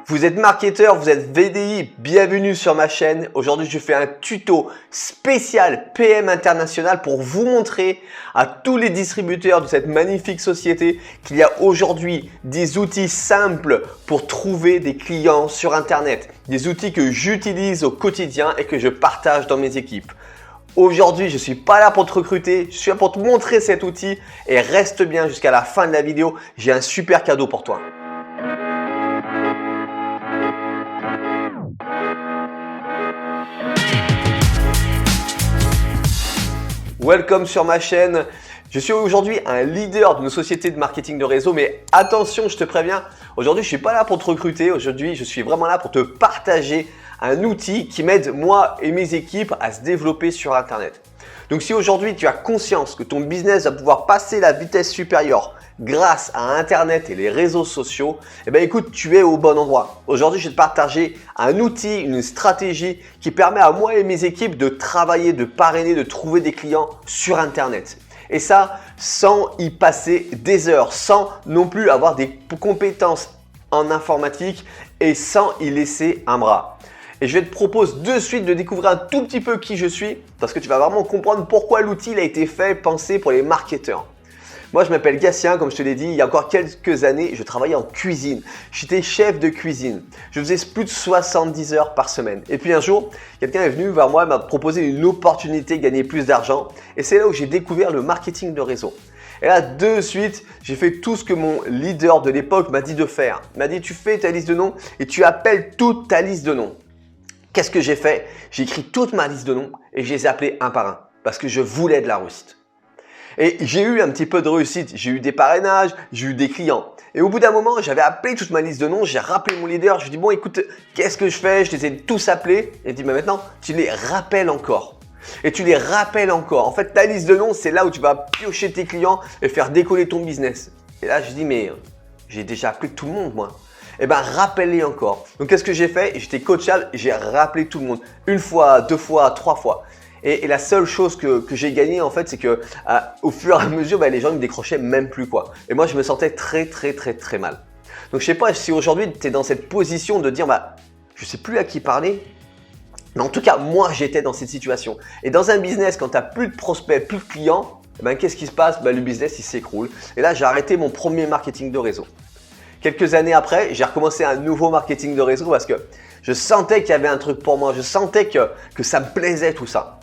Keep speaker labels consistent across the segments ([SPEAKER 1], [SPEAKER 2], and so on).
[SPEAKER 1] Vous êtes marketeur, vous êtes VDI, bienvenue sur ma chaîne. Aujourd'hui, je fais un tuto spécial PM International pour vous montrer à tous les distributeurs de cette magnifique société qu'il y a aujourd'hui des outils simples pour trouver des clients sur Internet. Des outils que j'utilise au quotidien et que je partage dans mes équipes. Aujourd'hui, je ne suis pas là pour te recruter, je suis là pour te montrer cet outil et reste bien jusqu'à la fin de la vidéo. J'ai un super cadeau pour toi. Welcome sur ma chaîne. Je suis aujourd'hui un leader d'une société de marketing de réseau, mais attention, je te préviens, aujourd'hui je ne suis pas là pour te recruter, aujourd'hui je suis vraiment là pour te partager un outil qui m'aide moi et mes équipes à se développer sur Internet. Donc si aujourd'hui tu as conscience que ton business va pouvoir passer la vitesse supérieure grâce à Internet et les réseaux sociaux, eh bien écoute, tu es au bon endroit. Aujourd'hui, je vais te partager un outil, une stratégie qui permet à moi et mes équipes de travailler, de parrainer, de trouver des clients sur Internet. Et ça, sans y passer des heures, sans non plus avoir des compétences en informatique et sans y laisser un bras. Et je vais te proposer de suite de découvrir un tout petit peu qui je suis parce que tu vas vraiment comprendre pourquoi l'outil a été fait, pensé pour les marketeurs. Moi, je m'appelle Gatien, comme je te l'ai dit, il y a encore quelques années, je travaillais en cuisine. J'étais chef de cuisine. Je faisais plus de 70 heures par semaine. Et puis un jour, quelqu'un est venu vers moi et m'a proposé une opportunité de gagner plus d'argent. Et c'est là où j'ai découvert le marketing de réseau. Et là, de suite, j'ai fait tout ce que mon leader de l'époque m'a dit de faire. Il m'a dit, tu fais ta liste de noms et tu appelles toute ta liste de noms. Qu'est-ce que j'ai fait? J'ai écrit toute ma liste de noms et je les ai appelés un par un parce que je voulais de la réussite. Et j'ai eu un petit peu de réussite, j'ai eu des parrainages, j'ai eu des clients. Et au bout d'un moment, j'avais appelé toute ma liste de noms, j'ai rappelé mon leader, je lui ai dit bon écoute, qu'est-ce que je fais? Je les ai tous appelés. Et il dit mais maintenant, tu les rappelles encore. Et tu les rappelles encore. En fait, ta liste de noms, c'est là où tu vas piocher tes clients et faire décoller ton business. Et là, je dis mais j'ai déjà appelé tout le monde moi. Eh bien, rappelle-les encore. Donc, qu'est-ce que j'ai fait? J'étais coachable et j'ai rappelé tout le monde. Une fois, deux fois, trois fois. Et la seule chose que j'ai gagné en fait, c'est que au fur et à mesure, les gens ne me décrochaient même plus quoi. Et moi, je me sentais très mal. Donc, je sais pas si aujourd'hui tu es dans cette position de dire je sais plus à qui parler. Mais en tout cas, moi, j'étais dans cette situation. Et dans un business, quand tu n'as plus de prospects, plus de clients, qu'est-ce qui se passe? Le business, il s'écroule. Et là, j'ai arrêté mon premier marketing de réseau. Quelques années après, j'ai recommencé un nouveau marketing de réseau parce que je sentais qu'il y avait un truc pour moi. Je sentais que ça me plaisait tout ça.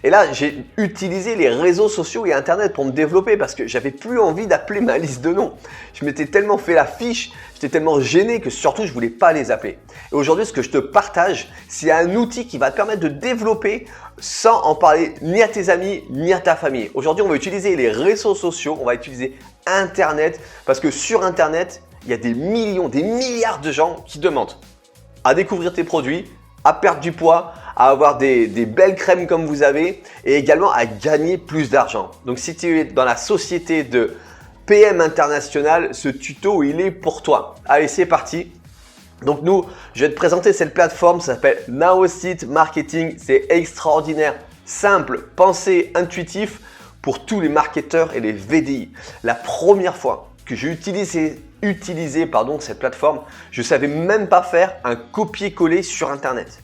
[SPEAKER 1] Et là, j'ai utilisé les réseaux sociaux et Internet pour me développer parce que j'avais plus envie d'appeler ma liste de noms. Je m'étais tellement fait la fiche, j'étais tellement gêné que surtout, je voulais pas les appeler. Et aujourd'hui, ce que je te partage, c'est un outil qui va te permettre de développer sans en parler ni à tes amis, ni à ta famille. Aujourd'hui, on va utiliser les réseaux sociaux, on va utiliser Internet parce que sur Internet, il y a des millions, des milliards de gens qui demandent à découvrir tes produits, à perdre du poids, à avoir des belles crèmes comme vous avez et également à gagner plus d'argent. Donc, si tu es dans la société de PM International, ce tuto, il est pour toi. Allez, c'est parti. Donc, je vais te présenter cette plateforme, ça s'appelle Naosite Marketing. C'est extraordinaire, simple, pensé, intuitif pour tous les marketeurs et les VDI. La première fois que j'ai utilisé cette plateforme, je ne savais même pas faire un copier-coller sur Internet.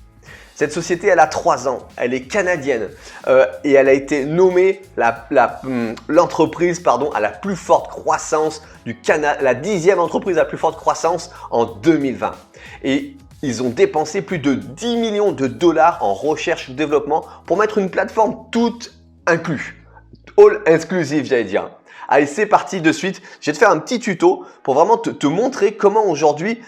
[SPEAKER 1] Cette société, elle a 3 ans, elle est canadienne et elle a été nommée l'entreprise à la plus forte croissance du Canada, la 10e entreprise à la plus forte croissance en 2020. Et ils ont dépensé plus de 10 millions de dollars en recherche et développement pour mettre une plateforme toute inclue, all inclusive j'allais dire. Allez, c'est parti de suite. Je vais te faire un petit tuto pour vraiment te montrer comment aujourd'hui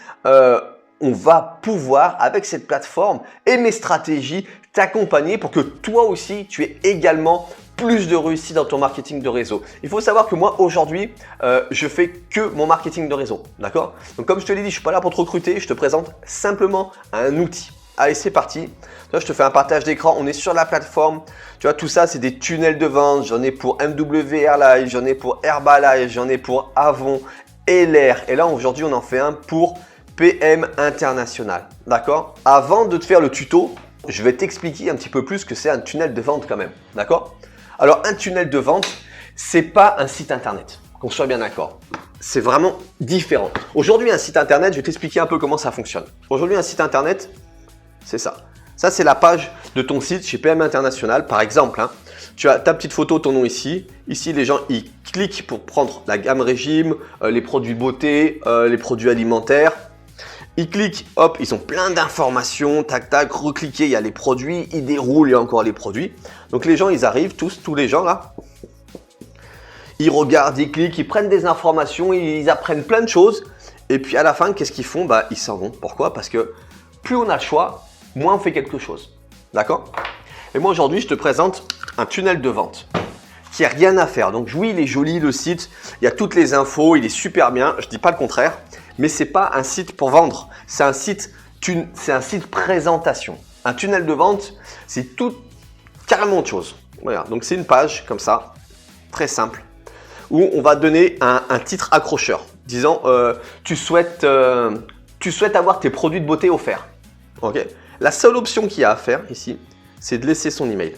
[SPEAKER 1] on va pouvoir, avec cette plateforme et mes stratégies, t'accompagner pour que toi aussi, tu aies également plus de réussite dans ton marketing de réseau. Il faut savoir que moi, aujourd'hui, je fais que mon marketing de réseau. D'accord? Donc, comme je te l'ai dit, je ne suis pas là pour te recruter. Je te présente simplement un outil. Allez, c'est parti. Là, je te fais un partage d'écran. On est sur la plateforme. Tu vois, tout ça, c'est des tunnels de vente. J'en ai pour MW Airlines, j'en ai pour Herbalife, j'en ai pour Avon et l'air. Et là, aujourd'hui, on en fait un pour PM International. D'accord? Avant de te faire le tuto, je vais t'expliquer un petit peu plus ce que c'est un tunnel de vente quand même. D'accord? Alors, un tunnel de vente, c'est pas un site internet. Qu'on soit bien d'accord. c'est vraiment différent. Aujourd'hui, un site internet, je vais t'expliquer un peu comment ça fonctionne. Aujourd'hui, un site internet, c'est ça. Ça, c'est la page de ton site chez PM International. Par exemple, hein, tu as ta petite photo, ton nom ici. Ici, les gens, ils cliquent pour prendre la gamme régime, les produits beauté, les produits alimentaires. Ils cliquent, hop, ils ont plein d'informations, tac, tac, recliquez, il y a les produits, ils déroulent, il y a encore les produits. Donc, les gens, ils arrivent, tous les gens là. Ils regardent, ils cliquent, ils prennent des informations, ils apprennent plein de choses. Et puis, à la fin, qu'est-ce qu'ils font? Bah, ils s'en vont. Pourquoi? Parce que plus on a le choix, moins on fait quelque chose. D'accord? Et moi, aujourd'hui, je te présente un tunnel de vente qui n'a rien à faire. Donc, oui, il est joli, le site. Il y a toutes les infos, il est super bien. Je ne dis pas le contraire. Mais ce n'est pas un site pour vendre. C'est un site présentation. Un tunnel de vente, c'est tout carrément autre chose. Voilà. Donc, c'est une page comme ça, très simple, où on va donner un titre accrocheur. Disant, tu souhaites avoir tes produits de beauté offerts. Okay. La seule option qu'il y a à faire ici, c'est de laisser son email.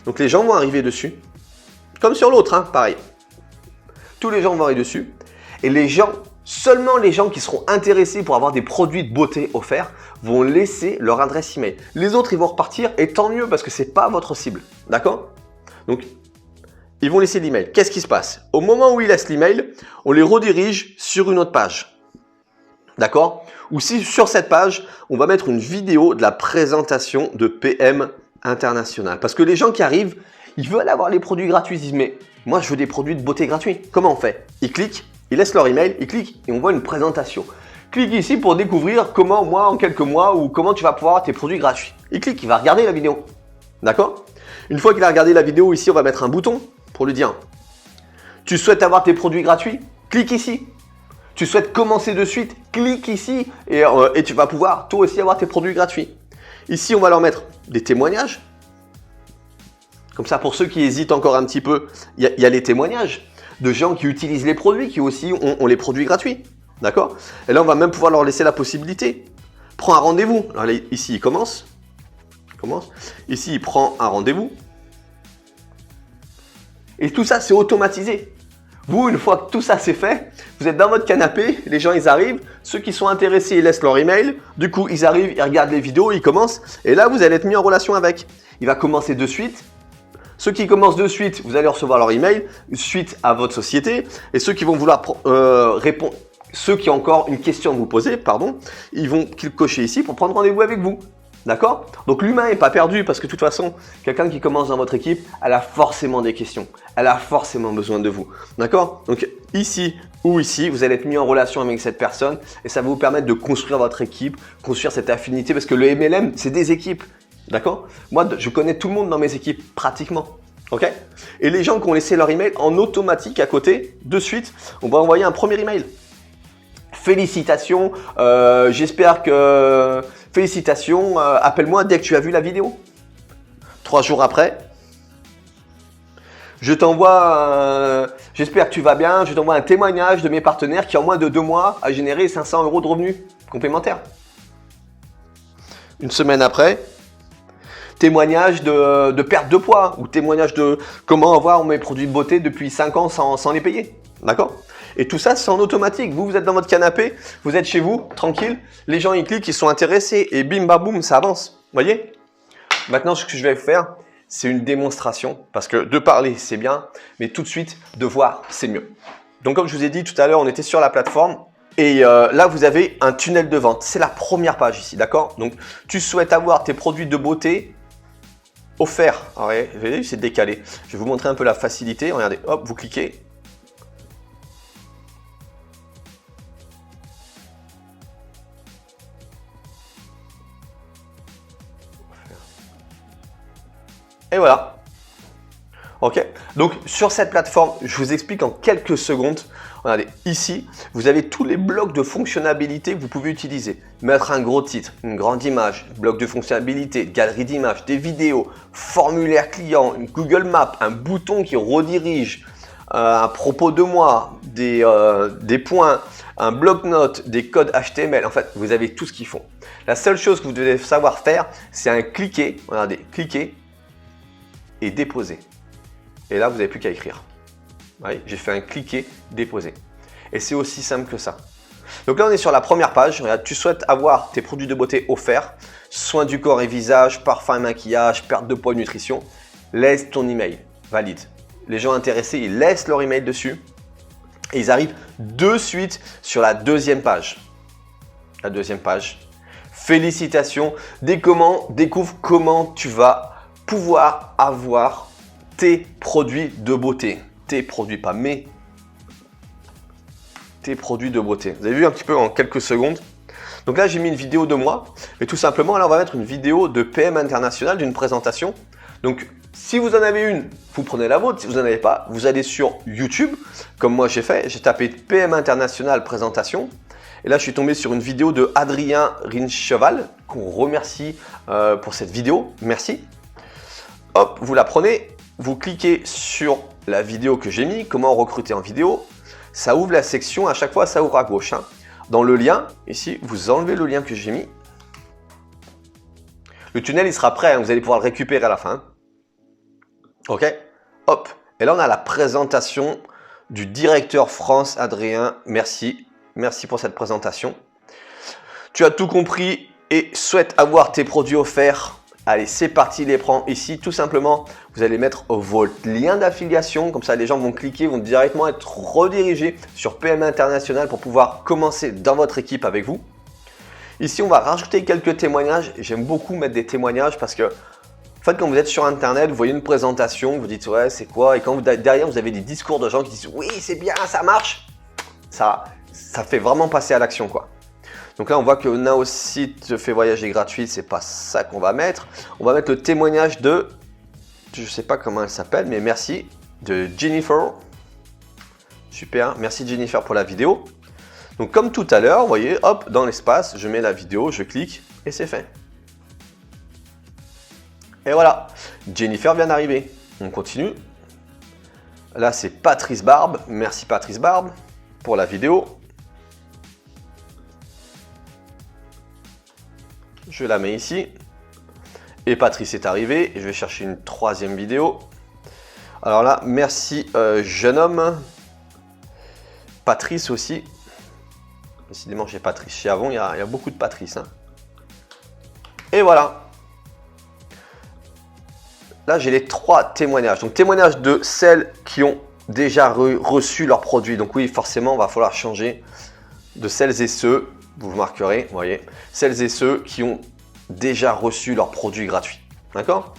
[SPEAKER 1] Donc les gens vont arriver dessus, comme sur l'autre, hein, pareil. Tous les gens vont arriver dessus et seulement les gens qui seront intéressés pour avoir des produits de beauté offerts vont laisser leur adresse email. Les autres, ils vont repartir et tant mieux parce que ce n'est pas votre cible. D'accord? Donc, ils vont laisser l'email. Qu'est-ce qui se passe? Au moment où ils laissent l'email, on les redirige sur une autre page. D'accord? Ou si sur cette page, on va mettre une vidéo de la présentation de PM International. Parce que les gens qui arrivent, ils veulent avoir les produits gratuits. Ils disent, mais moi, je veux des produits de beauté gratuits. Comment on fait? Ils cliquent, ils laissent leur email, ils cliquent et on voit une présentation. Clique ici pour découvrir comment, moi, en quelques mois, ou comment tu vas pouvoir avoir tes produits gratuits. Il clique, il va regarder la vidéo. D'accord? Une fois qu'il a regardé la vidéo, ici, on va mettre un bouton pour lui dire, tu souhaites avoir tes produits gratuits? Clique ici. Tu souhaites commencer de suite, clique ici et tu vas pouvoir toi aussi avoir tes produits gratuits. Ici, on va leur mettre des témoignages. Comme ça, pour ceux qui hésitent encore un petit peu, il y a les témoignages de gens qui utilisent les produits, qui aussi ont les produits gratuits. D'accord? Et là, on va même pouvoir leur laisser la possibilité. Prends un rendez-vous. Alors là, ici, il commence. Ici, il prend un rendez-vous. Et tout ça, c'est automatisé. Vous, une fois que tout ça c'est fait, vous êtes dans votre canapé, les gens ils arrivent, ceux qui sont intéressés ils laissent leur email, du coup ils arrivent, ils regardent les vidéos, ils commencent, et là vous allez être mis en relation avec. Il va commencer de suite. Ceux qui commencent de suite, vous allez recevoir leur email suite à votre société, et ceux qui vont vouloir répondre, ceux qui ont encore une question à vous poser, pardon, ils vont cocher ici pour prendre rendez-vous avec vous. D'accord? Donc l'humain n'est pas perdu parce que de toute façon, quelqu'un qui commence dans votre équipe, elle a forcément des questions. Elle a forcément besoin de vous. D'accord? Donc ici ou ici, vous allez être mis en relation avec cette personne et ça va vous permettre de construire votre équipe, construire cette affinité parce que le MLM, c'est des équipes. D'accord? Moi, je connais tout le monde dans mes équipes, pratiquement. Ok? Et les gens qui ont laissé leur email en automatique à côté, de suite, on va envoyer un premier email. Félicitations, j'espère que... Félicitations, appelle-moi dès que tu as vu la vidéo. 3 jours après, je t'envoie, j'espère que tu vas bien, je t'envoie un témoignage de mes partenaires qui en moins de 2 mois a généré 500 € de revenus complémentaires. Une semaine après, témoignage de perte de poids ou témoignage de comment avoir mes produits de beauté depuis 5 ans sans les payer. D'accord? Et tout ça, c'est en automatique. Vous êtes dans votre canapé, vous êtes chez vous, tranquille. Les gens, ils cliquent, ils sont intéressés et bim, bam, boum, ça avance. Vous voyez? Maintenant, ce que je vais faire, c'est une démonstration parce que de parler, c'est bien, mais tout de suite, de voir, c'est mieux. Donc, comme je vous ai dit tout à l'heure, on était sur la plateforme et là, vous avez un tunnel de vente. C'est la première page ici, d'accord? Donc, tu souhaites avoir tes produits de beauté offerts. Ah ouais, vous voyez, c'est décalé. Je vais vous montrer un peu la facilité. Regardez, hop, vous cliquez. Et voilà. Ok. Donc sur cette plateforme, je vous explique en quelques secondes. Regardez, ici, vous avez tous les blocs de fonctionnalité que vous pouvez utiliser. Mettre un gros titre, une grande image, bloc de fonctionnalité, galerie d'images, des vidéos, formulaire client, une Google Maps, un bouton qui redirige à propos de moi, des points, un bloc-notes, des codes HTML. En fait, vous avez tout ce qu'il faut. La seule chose que vous devez savoir faire, c'est un cliquer. Regardez, cliquer et déposer. Et là, vous n'avez plus qu'à écrire. Oui, j'ai fait un cliquer, déposer. Et c'est aussi simple que ça. Donc là, on est sur la première page. Regarde, tu souhaites avoir tes produits de beauté offerts, soins du corps et visage, parfum et maquillage, perte de poids, nutrition. Laisse ton email, valide. Les gens intéressés, ils laissent leur email dessus et ils arrivent de suite sur la deuxième page. La deuxième page. Félicitations, découvre comment tu vas pouvoir avoir tes produits de beauté. Tes produits, pas mes. Tes produits de beauté. Vous avez vu un petit peu en quelques secondes. Donc là, j'ai mis une vidéo de moi. Et tout simplement, là, on va mettre une vidéo de PM International d'une présentation. Donc, si vous en avez une, vous prenez la vôtre. Si vous n'en avez pas, vous allez sur YouTube, comme moi j'ai fait. J'ai tapé PM International présentation. Et là, je suis tombé sur une vidéo de Adrien Rincheval, qu'on remercie pour cette vidéo. Merci. Hop, vous la prenez, vous cliquez sur la vidéo que j'ai mis, comment recruter en vidéo. Ça ouvre la section, à chaque fois, ça ouvre à gauche. Hein. Dans le lien, ici, vous enlevez le lien que j'ai mis. Le tunnel, il sera prêt, hein, vous allez pouvoir le récupérer à la fin. Ok, hop. Et là, on a la présentation du directeur France, Adrien. Merci. Merci pour cette présentation. Tu as tout compris et souhaites avoir tes produits offerts. Allez, c'est parti, les prends ici. Tout simplement, vous allez mettre votre lien d'affiliation. Comme ça, les gens vont cliquer, vont directement être redirigés sur PM International pour pouvoir commencer dans votre équipe avec vous. Ici, on va rajouter quelques témoignages. J'aime beaucoup mettre des témoignages parce que, en fait, quand vous êtes sur Internet, vous voyez une présentation, vous dites « ouais, c'est quoi ?» Et quand derrière, vous avez des discours de gens qui disent « oui, c'est bien, ça marche », ça fait vraiment passer à l'action, quoi. Donc là, on voit que Now Site te fait voyager gratuit. C'est pas ça qu'on va mettre. On va mettre le témoignage de, je sais pas comment elle s'appelle, mais merci, de Jennifer. Super, merci Jennifer pour la vidéo. Donc comme tout à l'heure, vous voyez, hop, dans l'espace, je mets la vidéo, je clique et c'est fait. Et voilà, Jennifer vient d'arriver. On continue. Là, c'est Patrice Barbe. Merci Patrice Barbe pour la vidéo. Je la mets ici. Et Patrice est arrivé. Et je vais chercher une troisième vidéo. Alors là, merci jeune homme. Patrice aussi. Décidément, j'ai Patrice. Chez Avon, il y a beaucoup de Patrice. Hein. Et voilà. Là, j'ai les 3 témoignages. Donc, témoignages de celles qui ont déjà reçu leurs produits. Donc oui, forcément, il va falloir changer de celles et ceux. Vous marquerez, vous voyez, celles et ceux qui ont déjà reçu leurs produits gratuits. D'accord?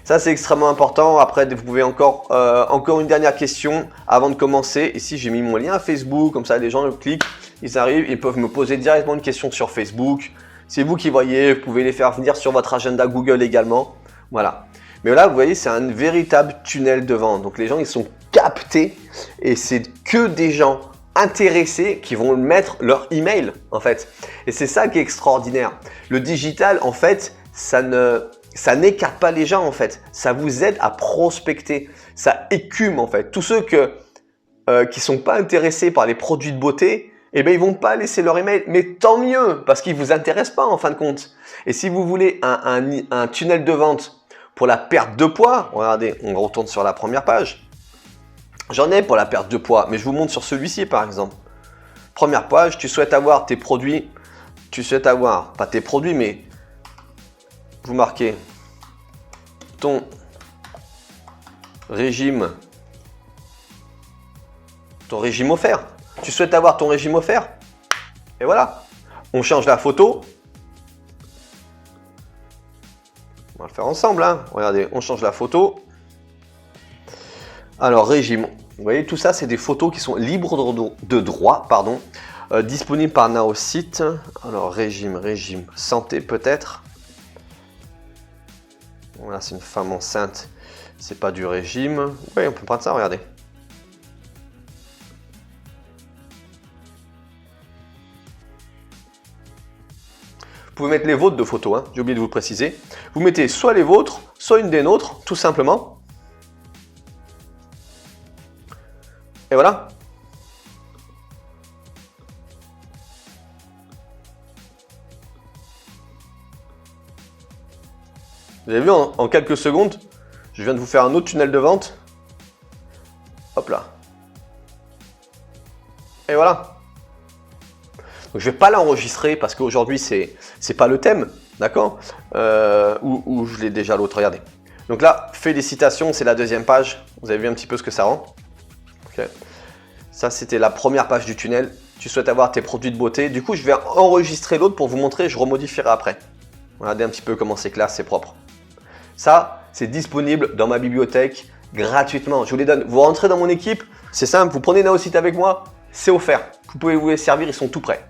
[SPEAKER 1] Ça, c'est extrêmement important. Après, vous pouvez encore une dernière question avant de commencer. Ici, j'ai mis mon lien à Facebook. Comme ça, les gens le cliquent, ils arrivent, ils peuvent me poser directement une question sur Facebook. C'est vous qui voyez, vous pouvez les faire venir sur votre agenda Google également. Voilà. Mais là, vous voyez, c'est un véritable tunnel de vente. Donc, les gens, ils sont captés et c'est que des gens intéressés qui vont mettre leur email en fait. Et c'est ça qui est extraordinaire. Le digital, en fait, ça n'écarte pas les gens en fait. Ça vous aide à prospecter. Ça écume en fait. Tous ceux qui sont pas intéressés par les produits de beauté, eh bien, ils vont pas laisser leur email. Mais tant mieux parce qu'ils vous intéressent pas en fin de compte. Et si vous voulez un tunnel de vente pour la perte de poids, regardez, on retourne sur la première page. J'en ai pour la perte de poids, mais je vous montre sur celui-ci par exemple. Première page, tu souhaites avoir tes produits, pas tes produits, mais vous marquez ton régime offert. Tu souhaites avoir ton régime offert. Et voilà, on change la photo. On va le faire ensemble, hein. Regardez, on change la photo. Alors, régime. Vous voyez, tout ça, c'est des photos qui sont libres de droit, pardon, disponibles par Now Site. Alors, régime, santé peut-être. Voilà, c'est une femme enceinte. C'est pas du régime. Oui, on peut prendre ça, regardez. Vous pouvez mettre les vôtres de photos, hein. J'ai oublié de vous le préciser. Vous mettez soit les vôtres, soit une des nôtres, tout simplement. Et voilà. Vous avez vu, en quelques secondes, je viens de vous faire un autre tunnel de vente. Hop là. Et voilà. Donc, je ne vais pas l'enregistrer parce qu'aujourd'hui, c'est pas le thème, d'accord, ou je l'ai déjà l'autre, regardez. Donc là, félicitations, c'est la deuxième page. Vous avez vu un petit peu ce que ça rend. Okay. Ça, c'était la première page du tunnel. Tu souhaites avoir tes produits de beauté. Du coup, je vais enregistrer l'autre pour vous montrer. Je remodifierai après. Regardez un petit peu comment c'est classe, c'est propre. Ça, c'est disponible dans ma bibliothèque gratuitement. Je vous les donne. Vous rentrez dans mon équipe, c'est simple. Vous prenez Naosite avec moi, c'est offert. Vous pouvez vous les servir, ils sont tout prêts.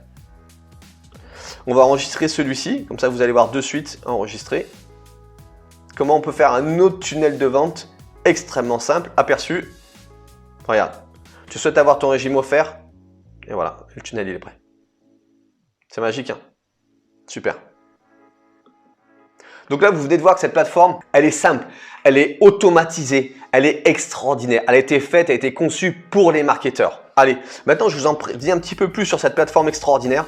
[SPEAKER 1] On va enregistrer celui-ci. Comme ça, vous allez voir de suite enregistrer. Comment on peut faire un autre tunnel de vente extrêmement simple. Aperçu. Regarde. Tu souhaites avoir ton régime offert. Et voilà, le tunnel, il est prêt. C'est magique, hein? Super. Donc là, vous venez de voir que cette plateforme, elle est simple, elle est automatisée, elle est extraordinaire. Elle a été faite, elle a été conçue pour les marketeurs. Allez, maintenant, je vous en dis un petit peu plus sur cette plateforme extraordinaire.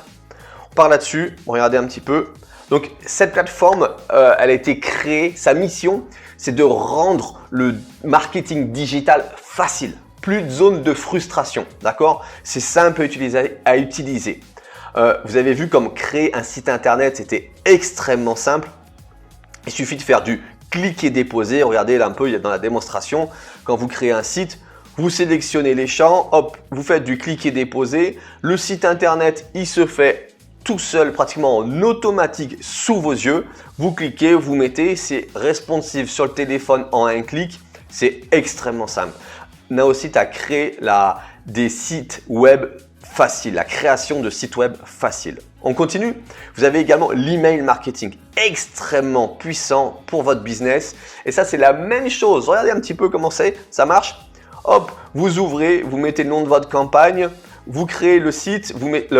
[SPEAKER 1] On part là-dessus, regardez un petit peu. Donc, cette plateforme, elle a été créée, sa mission, c'est de rendre le marketing digital facile. Plus de zone de frustration, d'accord? C'est simple à utiliser. Vous avez vu comme créer un site internet, c'était extrêmement simple. Il suffit de faire du cliquer déposer. Regardez là un peu, il y a dans la démonstration. Quand vous créez un site, vous sélectionnez les champs, hop, vous faites du cliquer déposer. Le site internet, il se fait tout seul, pratiquement en automatique sous vos yeux. Vous cliquez, vous mettez, c'est responsive sur le téléphone en un clic. C'est extrêmement simple. Naosite a créé des sites web faciles, la création de sites web faciles. On continue. Vous avez également l'email marketing, extrêmement puissant pour votre business. Et ça, c'est la même chose. Regardez un petit peu comment ça marche. Hop, vous ouvrez, vous mettez le nom de votre campagne, vous créez le site, vous mettez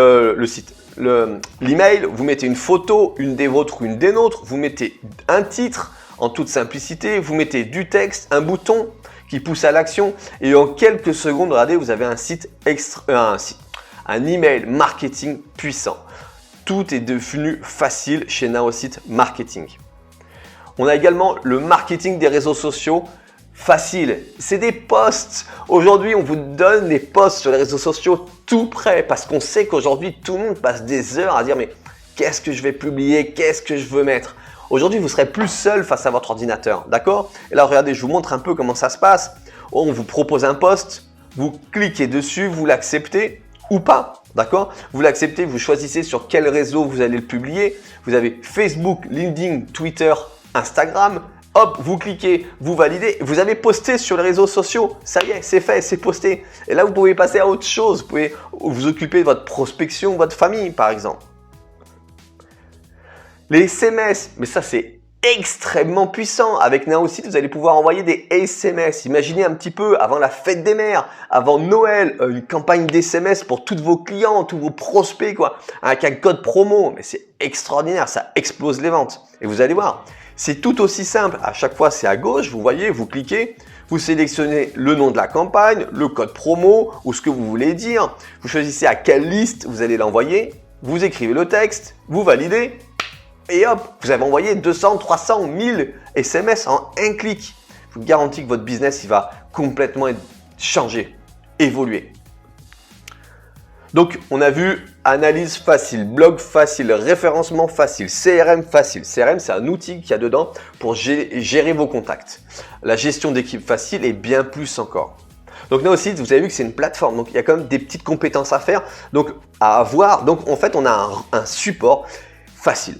[SPEAKER 1] l'email, vous mettez une photo, une des vôtres ou une des nôtres, vous mettez un titre en toute simplicité, vous mettez du texte, un bouton qui pousse à l'action et en quelques secondes, regardez, vous avez un email marketing puissant. Tout est devenu facile chez Naosite Marketing. On a également le marketing des réseaux sociaux facile. C'est des posts. Aujourd'hui, on vous donne des posts sur les réseaux sociaux tout prêts parce qu'on sait qu'aujourd'hui, tout le monde passe des heures à dire mais qu'est-ce que je vais publier? Qu'est-ce que je veux mettre? Aujourd'hui, vous serez plus seul face à votre ordinateur. D'accord? Et là, regardez, je vous montre un peu comment ça se passe. On vous propose un post, vous cliquez dessus, vous l'acceptez ou pas. D'accord? Vous l'acceptez, vous choisissez sur quel réseau vous allez le publier. Vous avez Facebook, LinkedIn, Twitter, Instagram. Hop, vous cliquez, vous validez. Vous avez posté sur les réseaux sociaux. Ça y est, c'est fait, c'est posté. Et là, vous pouvez passer à autre chose. Vous pouvez vous occuper de votre prospection, votre famille, par exemple. Les SMS, mais ça, c'est extrêmement puissant. Avec Naosite, vous allez pouvoir envoyer des SMS. Imaginez un petit peu avant la fête des mères, avant Noël, une campagne d'SMS pour tous vos clients, tous vos prospects, quoi, avec un code promo. Mais c'est extraordinaire, ça explose les ventes. Et vous allez voir, c'est tout aussi simple. À chaque fois, c'est à gauche, vous voyez, vous cliquez, vous sélectionnez le nom de la campagne, le code promo ou ce que vous voulez dire. Vous choisissez à quelle liste vous allez l'envoyer. Vous écrivez le texte, vous validez. Et hop, vous avez envoyé 200, 300, 1000 SMS en un clic. Je vous garantis que votre business il va complètement changer, évoluer. Donc, on a vu analyse facile, blog facile, référencement facile, CRM facile. CRM, c'est un outil qu'il y a dedans pour gérer vos contacts. La gestion d'équipe facile et bien plus encore. Donc Naosite, vous avez vu que c'est une plateforme, donc il y a quand même des petites compétences à faire, donc à avoir. Donc en fait, on a un support facile.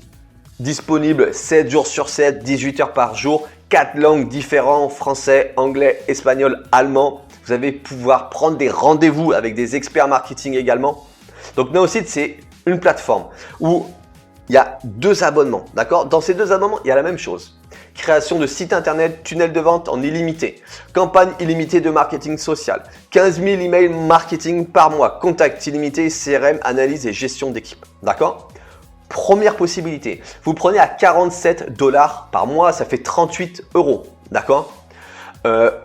[SPEAKER 1] Disponible 7 jours sur 7, 18 heures par jour, 4 langues différentes, français, anglais, espagnol, allemand. Vous allez pouvoir prendre des rendez-vous avec des experts marketing également. Donc Naosite, c'est une plateforme où il y a 2 abonnements. D'accord? Dans ces 2 abonnements, il y a la même chose. Création de site internet, tunnel de vente en illimité, campagne illimitée de marketing social, 15 000 emails marketing par mois, contact illimité, CRM, analyse et gestion d'équipe. D'accord? Première possibilité, vous prenez à 47 $ par mois, ça fait 38 €. D'accord?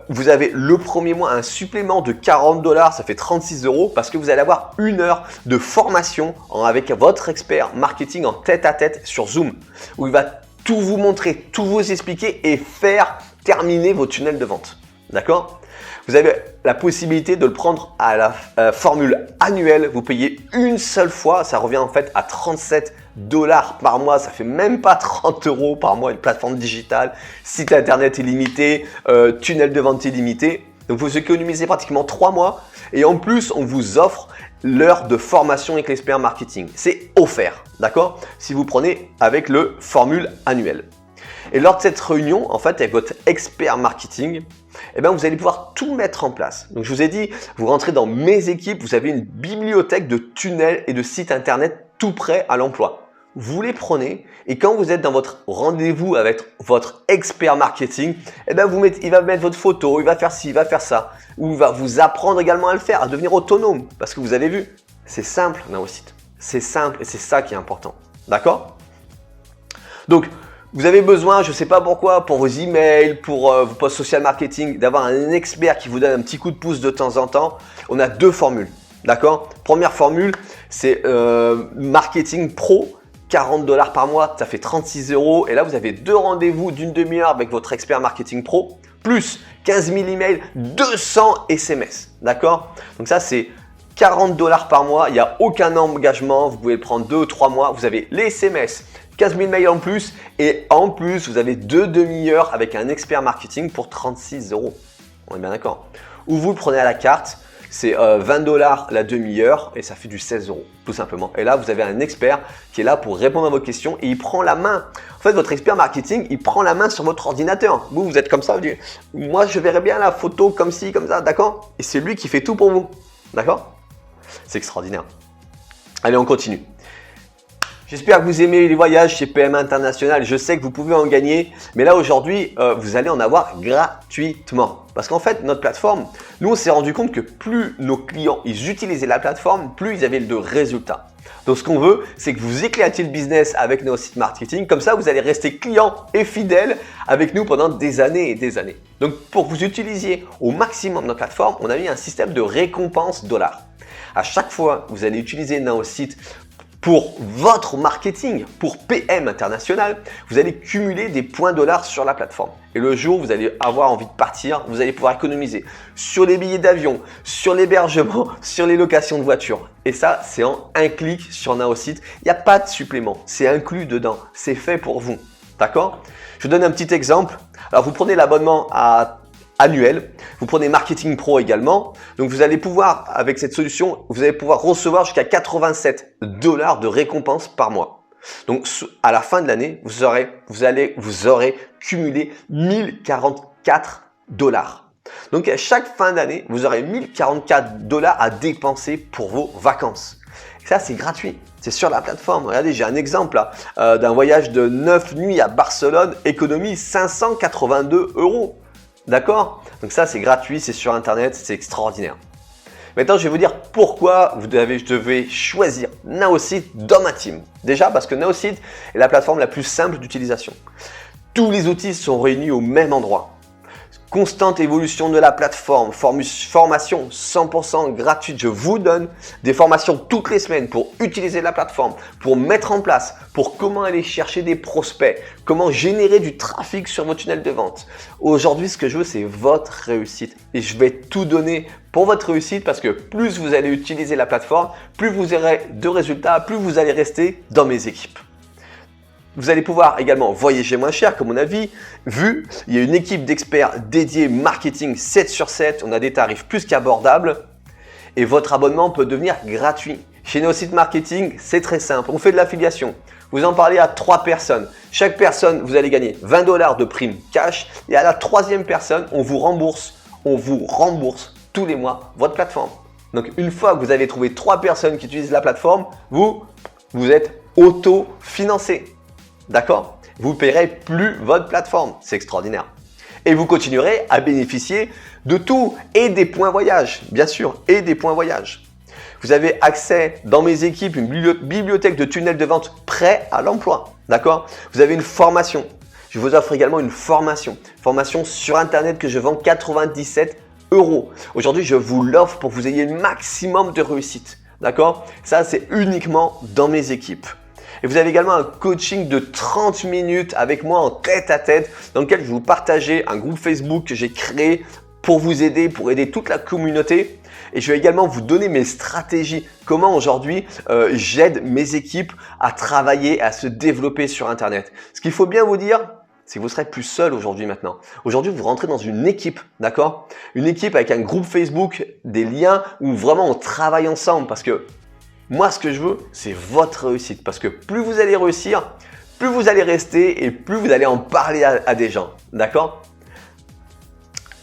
[SPEAKER 1] Vous avez le premier mois un supplément de 40 $, ça fait 36 € parce que vous allez avoir 1 heure de formation avec votre expert marketing en tête-à-tête sur Zoom où il va tout vous montrer, tout vous expliquer et faire terminer vos tunnels de vente. D'accord? Vous avez la possibilité de le prendre à la formule annuelle. Vous payez une seule fois. Ça revient en fait à 37 $ par mois. Ça fait même pas 30 € par mois. Une plateforme digitale, site internet illimité, tunnel de vente illimité. Donc vous économisez pratiquement 3 mois. Et en plus, on vous offre l'heure de formation avec l'expert marketing. C'est offert, d'accord? Si vous prenez avec le formule annuelle. Et lors de cette réunion, en fait, avec votre expert marketing, eh bien, vous allez pouvoir tout mettre en place. Donc, je vous ai dit, vous rentrez dans mes équipes, vous avez une bibliothèque de tunnels et de sites internet tout prêts à l'emploi. Vous les prenez et quand vous êtes dans votre rendez-vous avec votre expert marketing, eh bien, il va mettre votre photo, il va faire ci, il va faire ça. Ou il va vous apprendre également à le faire, à devenir autonome. Parce que vous avez vu, c'est simple, Naosite. C'est simple et c'est ça qui est important. D'accord? Donc, vous avez besoin, je ne sais pas pourquoi, pour vos emails, pour vos posts social marketing, d'avoir un expert qui vous donne un petit coup de pouce de temps en temps. On a 2 formules, d'accord? Première formule, c'est Marketing Pro, 40 $ par mois, ça fait 36 €. Et là, vous avez 2 rendez-vous d'une demi-heure avec votre expert Marketing Pro, plus 15 000 emails, 200 SMS, d'accord? Donc ça, c'est 40 $ par mois, il n'y a aucun engagement, vous pouvez le prendre 2 ou 3 mois, vous avez les SMS, 15 000 mails en plus et en plus, vous avez 2 demi-heures avec un expert marketing pour 36 €. On est bien d'accord. Ou vous le prenez à la carte, c'est 20 $ la demi-heure et ça fait du 16 € tout simplement. Et là, vous avez un expert qui est là pour répondre à vos questions et il prend la main. En fait, votre expert marketing, il prend la main sur votre ordinateur. Vous êtes comme ça, vous dites, moi, je verrais bien la photo comme ci, comme ça, d'accord? Et c'est lui qui fait tout pour vous, d'accord? C'est extraordinaire. Allez, on continue. J'espère que vous aimez les voyages chez PM International. Je sais que vous pouvez en gagner, mais là aujourd'hui, vous allez en avoir gratuitement. Parce qu'en fait, notre plateforme, nous on s'est rendu compte que plus nos clients ils utilisaient la plateforme, plus ils avaient de résultats. Donc ce qu'on veut, c'est que vous éclatiez le business avec nos sites marketing. Comme ça, vous allez rester client et fidèle avec nous pendant des années et des années. Donc pour que vous utilisiez au maximum notre plateforme, on a mis un système de récompense dollars. À chaque fois que vous allez utiliser Naosite pour votre marketing, pour PM International, vous allez cumuler des points dollars sur la plateforme. Et le jour où vous allez avoir envie de partir, vous allez pouvoir économiser sur les billets d'avion, sur l'hébergement, sur les locations de voitures. Et ça, c'est en un clic sur Naosite. Il n'y a pas de supplément, c'est inclus dedans. C'est fait pour vous. D'accord? Je vous donne un petit exemple. Alors, vous prenez l'abonnement annuel. Vous prenez Marketing Pro également. Donc, vous allez pouvoir, avec cette solution, vous allez pouvoir recevoir jusqu'à 87 $ de récompense par mois. Donc, à la fin de l'année, vous aurez cumulé 1044 $. Donc, à chaque fin d'année, vous aurez 1044 $ à dépenser pour vos vacances. Et ça, c'est gratuit. C'est sur la plateforme. Regardez, j'ai un exemple là, d'un voyage de 9 nuits à Barcelone, économie 582 €. D'accord? Donc ça, c'est gratuit, c'est sur Internet, c'est extraordinaire. Maintenant, je vais vous dire pourquoi je devais choisir Naosite dans ma team. Déjà, parce que Naosite est la plateforme la plus simple d'utilisation. Tous les outils sont réunis au même endroit. Constante évolution de la plateforme, formation 100% gratuite. Je vous donne des formations toutes les semaines pour utiliser la plateforme, pour mettre en place, pour comment aller chercher des prospects, comment générer du trafic sur vos tunnels de vente. Aujourd'hui, ce que je veux, c'est votre réussite. Et je vais tout donner pour votre réussite parce que plus vous allez utiliser la plateforme, plus vous aurez de résultats, plus vous allez rester dans mes équipes. Vous allez pouvoir également voyager moins cher, comme on a vu. Il y a une équipe d'experts dédiée marketing 7 sur 7. On a des tarifs plus qu'abordables. Et votre abonnement peut devenir gratuit. Chez Naosite Marketing, c'est très simple. On fait de l'affiliation. Vous en parlez à 3 personnes. Chaque personne, vous allez gagner 20 $ de prime cash. Et à la 3e personne, on vous rembourse tous les mois votre plateforme. Donc, une fois que vous avez trouvé 3 personnes qui utilisent la plateforme, vous êtes auto-financé. D'accord? Vous ne payerez plus votre plateforme. C'est extraordinaire. Et vous continuerez à bénéficier de tout et des points voyage, bien sûr, et des points voyage. Vous avez accès dans mes équipes, une bibliothèque de tunnels de vente prêts à l'emploi. D'accord? Vous avez une formation. Je vous offre également une formation sur Internet que je vends 97 €. Aujourd'hui, je vous l'offre pour que vous ayez le maximum de réussite. D'accord? Ça, c'est uniquement dans mes équipes. Et vous avez également un coaching de 30 minutes avec moi en tête-à-tête dans lequel je vais vous partager un groupe Facebook que j'ai créé pour vous aider, pour aider toute la communauté. Et je vais également vous donner mes stratégies, comment aujourd'hui j'aide mes équipes à travailler, à se développer sur Internet. Ce qu'il faut bien vous dire, c'est que vous serez plus seul aujourd'hui maintenant. Aujourd'hui, vous rentrez dans une équipe, d'accord? Une équipe avec un groupe Facebook, des liens où vraiment on travaille ensemble parce que moi, ce que je veux, c'est votre réussite. Parce que plus vous allez réussir, plus vous allez rester et plus vous allez en parler à des gens, d'accord?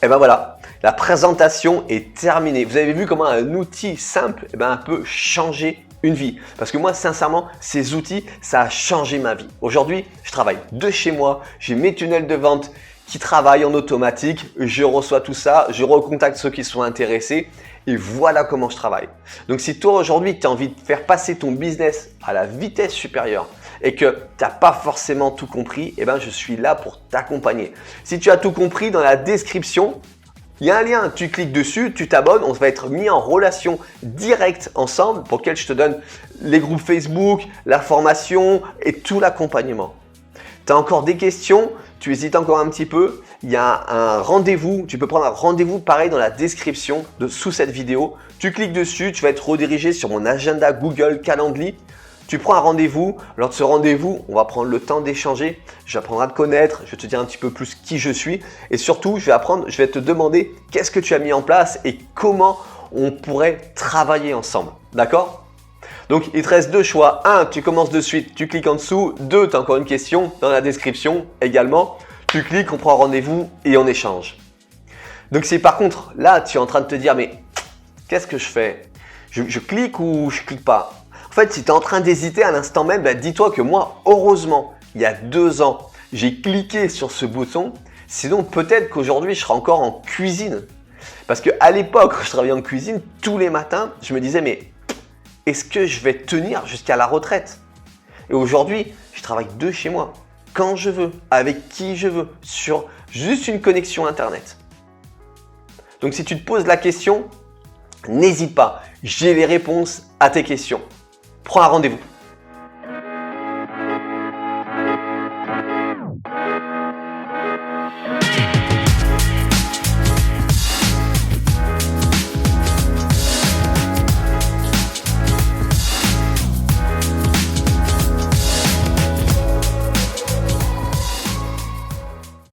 [SPEAKER 1] Et ben voilà, la présentation est terminée. Vous avez vu comment un outil simple peut changer une vie. Parce que moi, sincèrement, ces outils, ça a changé ma vie. Aujourd'hui, je travaille de chez moi, j'ai mes tunnels de vente qui travaillent en automatique, je reçois tout ça, je recontacte ceux qui sont intéressés et voilà comment je travaille. Donc si toi aujourd'hui, tu as envie de faire passer ton business à la vitesse supérieure et que tu n'as pas forcément tout compris, je suis là pour t'accompagner. Si tu as tout compris, dans la description, il y a un lien, tu cliques dessus, tu t'abonnes, on va être mis en relation directe ensemble pour lequel je te donne les groupes Facebook, la formation et tout l'accompagnement. Tu as encore des questions, tu hésites encore un petit peu, il y a un rendez-vous, tu peux prendre un rendez-vous pareil dans la description sous cette vidéo. Tu cliques dessus, tu vas être redirigé sur mon agenda Google Calendly. Tu prends un rendez-vous, lors de ce rendez-vous, on va prendre le temps d'échanger, j'apprendrai à te connaître, je vais te dire un petit peu plus qui je suis et surtout, je vais te demander qu'est-ce que tu as mis en place et comment on pourrait travailler ensemble, d'accord? Donc, il te reste deux choix. 1, tu commences de suite, tu cliques en dessous. 2, tu as encore une question dans la description également. Tu cliques, on prend un rendez-vous et on échange. Donc, si par contre, là, tu es en train de te dire, mais qu'est-ce que je fais? Je clique ou je clique pas? En fait, si tu es en train d'hésiter à l'instant même, dis-toi que moi, heureusement, il y a 2 ans, j'ai cliqué sur ce bouton. Sinon, peut-être qu'aujourd'hui, je serai encore en cuisine. Parce qu'à l'époque, quand je travaillais en cuisine, tous les matins, je me disais, mais est-ce que je vais tenir jusqu'à la retraite? Et aujourd'hui, je travaille de chez moi, quand je veux, avec qui je veux, sur juste une connexion Internet. Donc, si tu te poses la question, n'hésite pas, j'ai les réponses à tes questions. Prends un rendez-vous.